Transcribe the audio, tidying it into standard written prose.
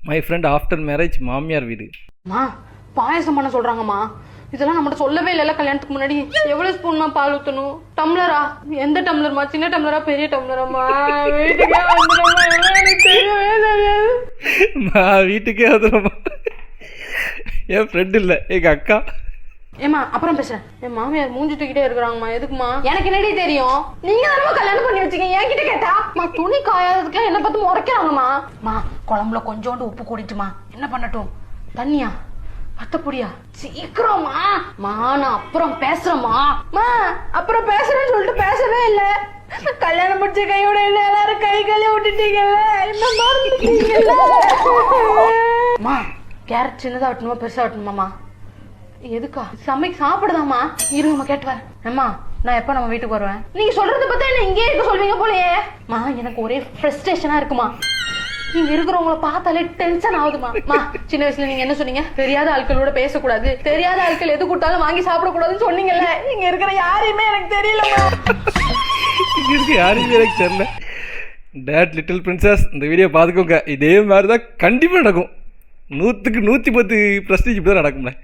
My friend after marriage மாமியார் வீடு. மா பாயசம் பண்ண சொல்றாங்கம்மா. இதெல்லாம் நம்மகிட்ட சொல்லவே இல்லைல்ல கல்யாணத்துக்கு முன்னாடி. எவ்வளவு ஸ்பூன்மா பால் ஊற்றணும்? டம்ளரா? எந்த டம்ளர்மா? சின்ன டம்ளரா பெரிய டம்ளராம்மா? வீட்டுக்கே வந்துடும்மா. எனக்கு தெரியவே தெரியாது. வீட்டுக்கே வந்துடும்மா. என் ஃப்ரெண்ட் இல்லை, எங்கள் அக்கா. ஏமா அப்புறம் பேசுறேன். என் மாமியார் மூஞ்சி தூக்கிட்டே இருக்கிறாங்கம்மா. எதுக்குமா? எனக்கு என்னடி தெரியும்? நீங்க தானே கல்யாணம் பண்ணி வச்சுக்கீங்க. என்கிட்ட கேட்டா துணி காயாததுக்குலாம் என்ன பார்த்து முறைக்கிறாங்கம்மா. குழம்புல கொஞ்சோண்டு உப்பு கூடிட்டுமா. என்ன பண்ணட்டும்? தண்ணியா? பத்தப்படியா? சீக்கிரமா நான் அப்புறம் பேசுறேம்மா. அப்புறம் பேசுறேன்னு சொல்லிட்டு பேசவே இல்ல. கல்யாணம் முடிச்ச கையோட இல்ல எல்லாரும் கை கையில விட்டுட்டீங்கல்ல. என்ன மறந்துட்டீங்கல்ல? கேரட் சின்னதா வெட்டணுமா பெருசா வெட்டணுமாமா? எதுக்கா? சாப்பிடுதாமா? இருங்கம்மா கேட்டு வரேன். அம்மா நான் எப்ப நம்ம வீட்டுக்கு வருவேன்? நீங்க சொல்றத பார்த்தா என்ன இங்கே இருக்க சொல்வீங்க போலயே. எனக்கு ஒரே ஃப்ரஸ்ட்ரேஷனா இருக்குமா. நீங்க இருக்கிறவங்கள பார்த்தாலே டென்ஷன் ஆகுதுமா. சின்ன வயசுல நீங்க என்ன சொன்னீங்க? தெரியாத ஆட்களோட பேசக்கூடாது, தெரியாத ஆட்கள் எது கொடுத்தாலும் வாங்கி சாப்பிடக்கூடாதுன்னு சொன்னீங்கல்ல. இங்க இருக்கிற யாரையுமே எனக்கு தெரியலமா. இங்க இருக்க யாரையுமே எனக்கு தெரியல. டேட் லிட்டில் பிரின்சஸ் இந்த வீடியோ பார்த்துக்கோங்க. இதே மாதிரி தான் கண்டிப்பாக நடக்கும். 100க்கு 110% இப்படி தான் நடக்கும்ல.